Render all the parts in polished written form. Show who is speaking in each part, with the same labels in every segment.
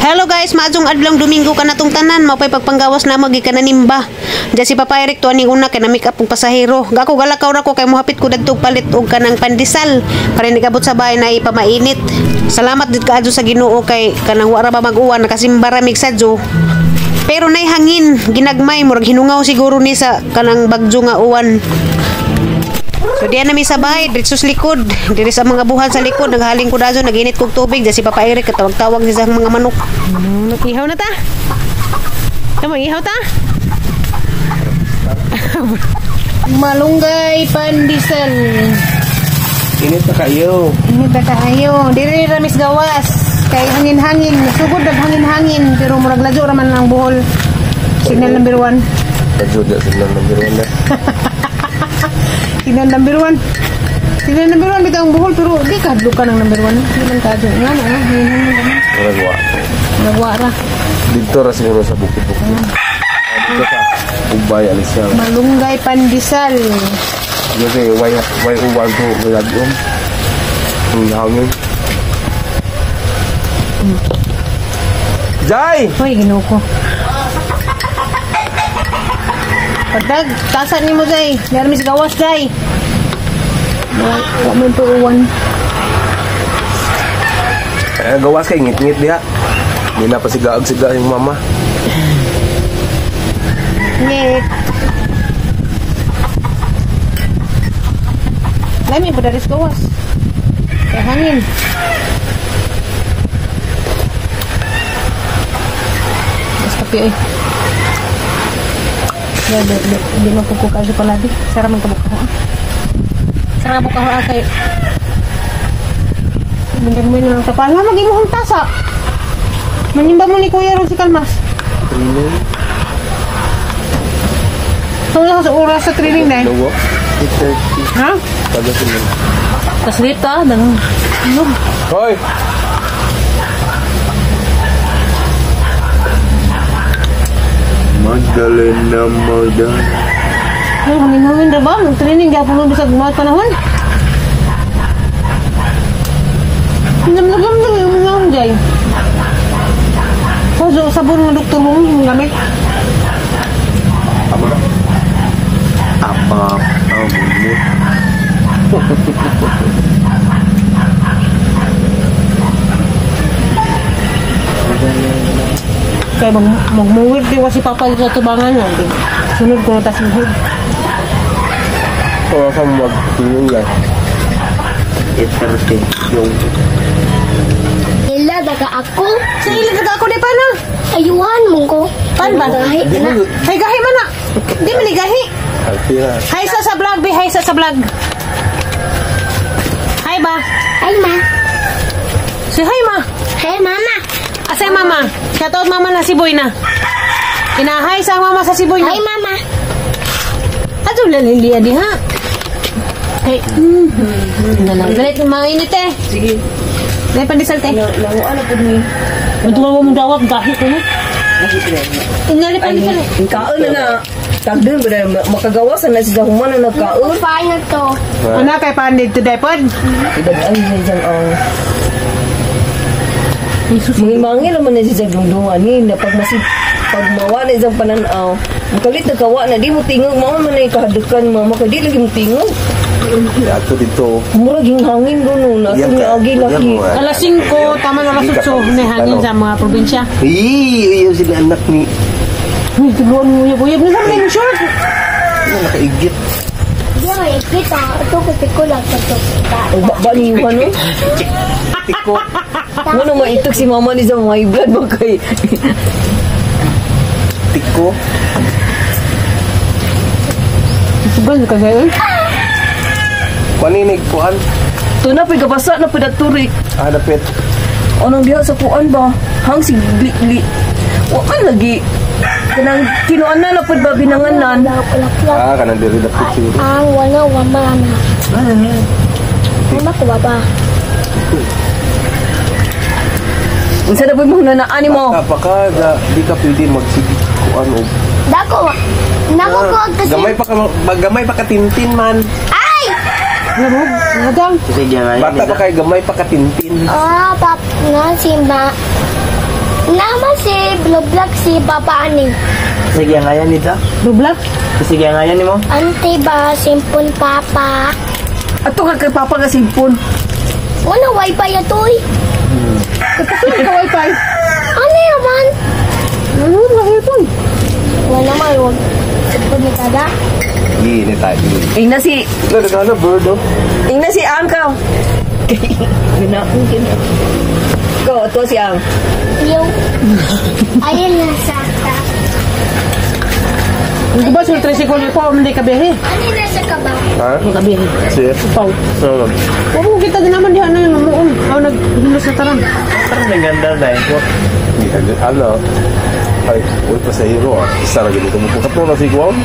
Speaker 1: Hello guys, maadtong adlong Domingo ka natong tanan, mapay pagpanggawas na kananimba. Diya si Papa Eric tuaning una kay na make up og pasahero. Gako galakaw ra ko kay mohapit ko dagtog palit og kanang pandesal para nikabot sa bahay na ipamainit. Salamat did kaadto sa Ginoo kay kanang wa ra ba mag-uwan nakasimbara mig sadyo. Pero nay hangin, ginagmay murag hinungaw siguro ni sa kanang bagyo nga uwan. So diyan na mi sa bahay, diretso sa likod. Diri sa mga buhal sa likod, naghaling ko dazo, naginit kog tubig. Diyan si Papa Eric, katawag-tawag niya sa mga manok. Ihaw na ta? Tama, ihaw ta? Malunggay pandesal.
Speaker 2: Init na kayo.
Speaker 1: Init na kayo. Diri ramis gawas. Kay hangin-hangin. Sugod na hangin-hangin. Pero murag ladyo raman ang buhol. Signal number 1.
Speaker 2: Ladyo na signal number 1 na.
Speaker 1: Signal number 1. Signal number 1 bitang buhol pero di kadlo ka ng number 1. Di man kadlo. Nga na.
Speaker 2: Nagwa.
Speaker 1: Nagwa ra.
Speaker 2: Dito ra siguro sa bukid-bukid. Dito ka. Ubay alis siya.
Speaker 1: Malunggay pandesal.
Speaker 2: Kasi way uwag ko ladyo. Ang hangin. Jai!
Speaker 1: Hoy, Ginoo ko. Padag, tasan ni mo, Jai. Meron mis gawas, Jai. Wala mo ito uwan.
Speaker 2: Gawas kay ngit-ngit diha. Hindi na pa sigaag-siga yung mama.
Speaker 1: Ngit. Lami pa dari gawas. Kaya hangin. Mas kapi eh. Hindi magpupuka sa palagi. Sarap magkabuka ko. Sarap buka ko kay. Binggan mo yun ng tapala. Maging mo ang tasa. Manimba mo ni Kuya ron si Kalmas.
Speaker 2: Training?
Speaker 1: Wala sa oras sa training na eh.
Speaker 2: Logo? 8:30.
Speaker 1: Ha?
Speaker 2: Pagkasinan.
Speaker 1: Kaslit ka? Ano?
Speaker 2: Hoy! Magdalena, Magdalena.
Speaker 1: Ay, hangin-hangin na ba? Nag-training di ako nung sa gumawa panahon. Hinamnagam lang yung mga hunday. So, sabon ng doktor mo yung gamit.
Speaker 2: Apa?
Speaker 1: Kaya magmuwid din si Papa dito sa tubangan yan. Sunod ko na tas muhid.
Speaker 2: Kung ako mag-tingin yan. 8:30 yung...
Speaker 3: Ila, daga ako.
Speaker 1: Sa ilang daga ako di pa na.
Speaker 3: Ayuhan mo ko.
Speaker 1: Pan ba?
Speaker 3: Gahi na.
Speaker 1: Hay gahi man na. Di man ni gahi.
Speaker 2: Alpira.
Speaker 1: Hay sa vlog, be. Hay sa vlog. Hay ba?
Speaker 3: Ay, ma.
Speaker 1: Si hay ma.
Speaker 3: Hey, mama.
Speaker 1: Asay mama. Shoutout mama na si Boy na. Inahay sa mama sa si Boy na.
Speaker 3: Ay, mama.
Speaker 1: Ato laliliya di ha. Hey. Galit yung mga init eh.
Speaker 2: Sige.
Speaker 1: May pandesal te.
Speaker 2: Ano po ni?
Speaker 1: Matuwa mo dawat gahi ko no. Inali pandesal eh.
Speaker 4: Ang kaon na tagdun ba na makagawasan na siya human na nagkaon.
Speaker 3: Fine na to.
Speaker 1: Ano kay pandit today pod?
Speaker 4: Idagaan niya dyan ang... Mangimangil naman na siya dungdungan ni pag mawala isang pananaw. Makalit na kawa na di mo tingog. Mama man na ikahadukan mama kaya di lagi mo tingog.
Speaker 2: Ato dito.
Speaker 4: Muraging hangin doon. Nasa ni agi laki.
Speaker 1: Alas 5, tama na alas 8 na hangin sa mga probinsya.
Speaker 2: Ayaw sila anak ni...
Speaker 1: Uy, tiguan mo uyab-uyab na sa mga short.
Speaker 2: Nakaigit.
Speaker 3: Di ako ikita. Ito ko lang sa to.
Speaker 4: Ang baniwan no?
Speaker 2: Tiko.
Speaker 4: Ano maitok si mama ni sa mga blood mo kay...
Speaker 2: Tiko.
Speaker 1: Sugal ka sa'yo.
Speaker 2: Paninig kuan.
Speaker 4: Ito na pagkabasa na padaturik.
Speaker 2: Dapit.
Speaker 4: Anong diha sa kuan ba? Hang si gli. Wakan lagi. Kanang kinuan na napod ba binanganan?
Speaker 3: Wala.
Speaker 2: Kanang diri dapit siguro.
Speaker 3: Ang wala wama na. Mama ko baba.
Speaker 4: Unsa na po mo nanaan mo?
Speaker 2: Kapaka di ka pwede magsige kuan og.
Speaker 3: Dako. Nako ko kasi.
Speaker 2: Gamay pa ka tintin man.
Speaker 3: Ay!
Speaker 1: Madam.
Speaker 2: Bata pa kay gamay pa ka tintin.
Speaker 3: Ah, pap nga simba. Nama si Bloblog si Papa Ani.
Speaker 2: Sige ang ayan nito.
Speaker 1: Dublak?
Speaker 2: Sige ang ayan ni mo.
Speaker 3: Ante ba simpon Papa?
Speaker 4: Ato ka kay Papa nga simpon.
Speaker 3: Wala wifi ato eh.
Speaker 1: Kapag ka wifi.
Speaker 3: Ano naman?
Speaker 1: Ano na wifi?
Speaker 3: Wala naman wag. Simpon ni Tada.
Speaker 2: Gini tayo.
Speaker 4: Ina si
Speaker 2: Ano, bird oh.
Speaker 4: Ina si Ang ka. Ginaon kina. Ko to si Ang.
Speaker 3: Yung ayun na sakta.
Speaker 1: Hindi ba sa tricycle ni Pao, hindi ka biyahe?
Speaker 3: Ano na sa kaba?
Speaker 2: Ha?
Speaker 1: Hindi ka biyahe.
Speaker 2: Sige.
Speaker 1: Pao.
Speaker 2: So,
Speaker 1: Huwag mo kita din naman diyan na yung lumuon. Ako naghilos na taran.
Speaker 2: parang naganda na eh. Ano? Ay, uy pa sa hero ah. Isa lagi dito mo. Katlo na si Guam.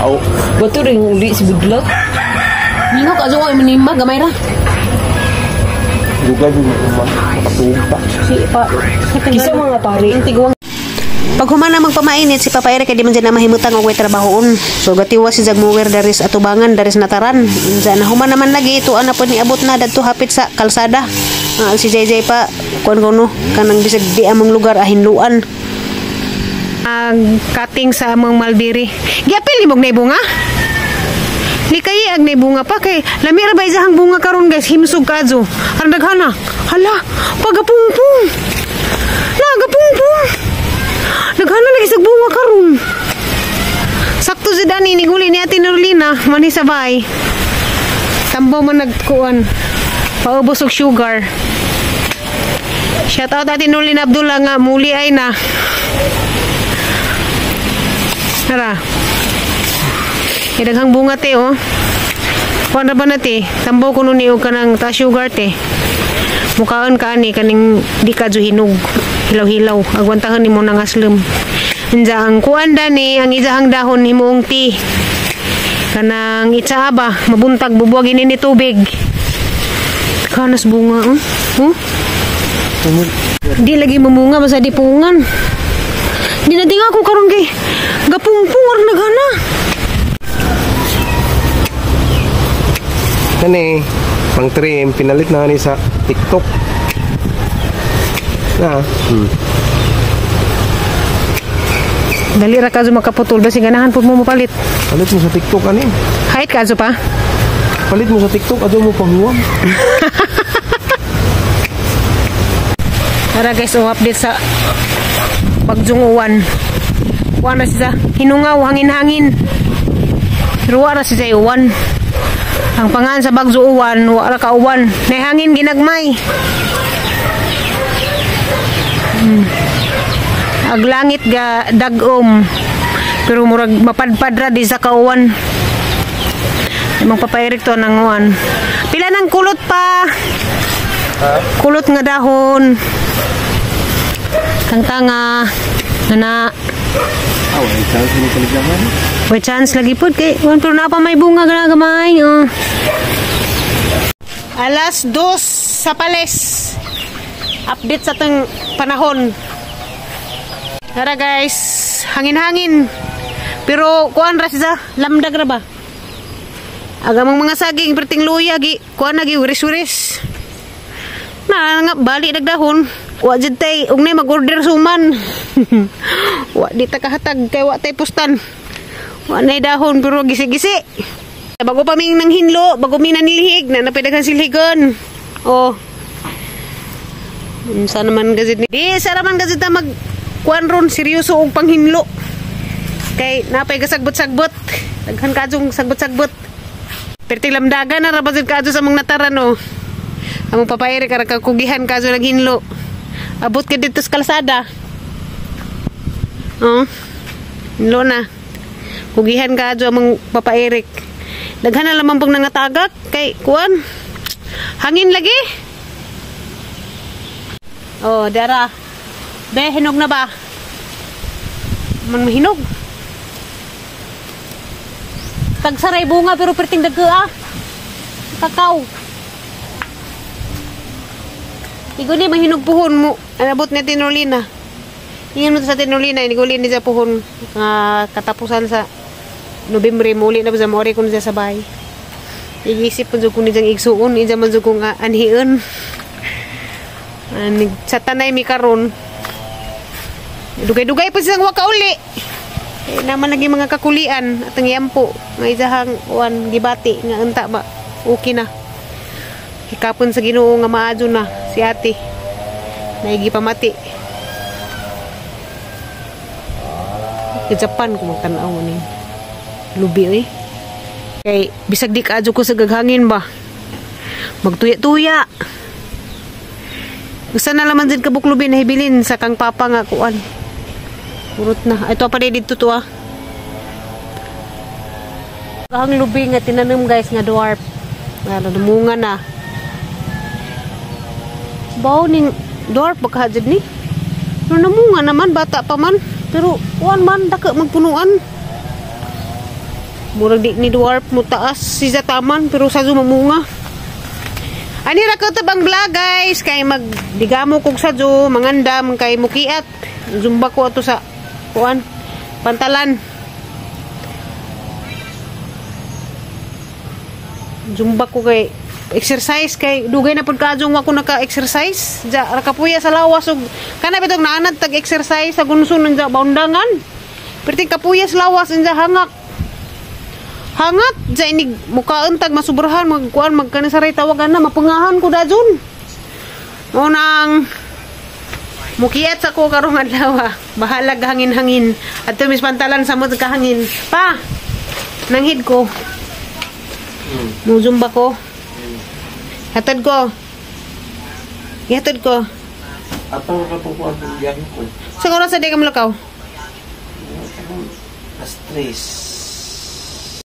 Speaker 2: Aw,
Speaker 4: Bato rin uli si Budlot.
Speaker 1: Nino ka aso ko manimba, gamay ra.
Speaker 2: juga yung makatugta.
Speaker 1: Si pa.
Speaker 4: Kisa mga pari.
Speaker 1: Tiguang. Pag humana magpamainit, si Papa Eric di man dyan na mahimutang og way trabahoon. So gatiwa si Zagmower daris atubangan daris nataran. Dyan na humana man lagi ito ana po ni abot na dadto hapit sa kalsada. Si JJ pa kuan kuno kanang bisag di among lugar ahinluan. Ang cutting sa among Malbiri. Giapil ni mog na bunga? Di kay ag na bunga pa kay lami ra ba isang bunga karon guys himsog kadto. Ang daghana. Hala, pagapungpung. Nagapungpung. Naghana lagi sa bunga karon. Sakto si Dani ni guli ni Ate Norlina mani sabay. Tambo man nagkuan. Paubos og sugar. Shout out Ate Norlina Abdullah nga muli ay na. Tara. Idaghang bunga te oh. Kuan ra ba na te? Tambo kuno ni og kanang ta sugar te. Mukaan ka ani kaning di ka hinog. Hilaw-hilaw. Agwantahan nimo nang aslem. Inja ang kuan dani ang izahang dahon nimo ong tea. Kanang itsaaba mabuntag bubuwagin ni tubig. Kanas bunga oh. Di lagi mamunga basta di pungan. Di na tinga ko karon kay gapungpung or nagana.
Speaker 5: Kani, pang trim, pinalit na ni sa TikTok. Na.
Speaker 1: Dali ra kazo makaputol basi ganahan pud mo mapalit.
Speaker 5: Palit mo sa TikTok ani.
Speaker 1: Height kazo pa.
Speaker 5: Palit mo sa TikTok ado mo panghuwam.
Speaker 1: Tara guys, update sa pagjunguwan. Kuha na siya. Hinungaw, hangin-hangin. Ruwa na siya uwan. Ang pangan sa bagyo uwan, wala ka uwan. Nahangin ginagmay. Aglangit ga dagom. Pero murag mapadpad ra di sa kauwan. Imong papairik to nang uwan. Pila ng kulot pa. Kulot nga dahon. Kang tanga. Nana.
Speaker 2: may chance mo palit naman.
Speaker 1: May chance lagi po kay pero na pa may bunga na gamay. Oh. Alas 2 sa Pales. Update sa tong panahon. Tara guys, hangin-hangin. Pero kuan ra siya, lamdag ra ba? Agamang mga saging perting luya gi, kuan na gi wiris-wiris. Na nga bali nagdahon. Wa jud tay ug nay mag-order suman. Wa di ta kahatag kay wa tay pustan. Wa nay dahon pero gisi-gisi. Bago pa ming nang hinlo, bago mi nanilihig na napadagan silhigon. Oh. Sa naman gazid ni. Di sa naman gazid ta mag kuan ron seryoso og panghinlo. Kay napay gasagbot-sagbot. Daghan kadtong sagbot-sagbot. Perti lamdagan na ra bazid kadto sa mga nataran oh. Among papairi kara kakugihan kadto naghinlo. Abot ka dito sa kalsada. Oh. Hinlo na. Kugihan kadto among papairik. Daghan na lamang pag nangatagak kay kuan. Hangin lagi. Oh, dara. Be, hinog na ba? Man mahinog. Tagsaray bunga pero perting dagka ah. Kakao. Igo ni mahinog puhon mo. Anabot ni Tinolina. Ingin mo sa Tinolina, iniguli ni sa puhon katapusan sa November muli na ba sa mori kung siya sabay. Igisip po kung niyang igsuon, ija man kung anhiun. Sa tanay mi karon. Dugay-dugay pa siyang waka uli. Eh, naman lagi mga kakulian at ang yampo. Nga isahang uwan gibati nga unta ba. Okay na. Hikapon sa Ginoo nga maadyo na si ate. Naigi pamati. Ke Japan ko magtanaw ni. Lubi eh. Kay bisag di kaadyo ko sa gaghangin ba. Magtuya-tuya. Gusto na laman din kabuklubi na hibilin sa kang papa nga kuan. Urot na. Ito pa rin dito to ah. Ang lubi nga tinanim guys nga dwarf. Ano, dumunga na. Baw ning dwarf baka ni. No namunga naman bata pa man. Pero kuan man daka magpunuan. Murag di ni dwarf mo taas si taman pero sa mamunga. Ani ra ko tabang vlog guys kay magdigamo kog sadyo mangandam kay mukiat. Zumba ko ato sa kuan pantalan. Zumba ko kay exercise kay dugay na pud kaadjong ako naka-exercise. Ja ra kapuya sa lawas ug kana bitong naanad tag-exercise sa gunson sa baundangan. Perti kapuya sa lawas inja hangak. Hangat ja inig mukaon tag masubrahan magkuan magkanasaray tawagan na mapungahan ko dajon. Mo nang mukiat sa ko karong adlaw. Bahalag hangin-hangin at tumis pantalan sa mo kahangin. Pa. Nanghid ko. Mo zumba ko. Hatod ko. Hatod ko.
Speaker 2: Ato ka po ang biyahe ko.
Speaker 1: Sa oras sa di ka malakaw?
Speaker 2: Alas 3.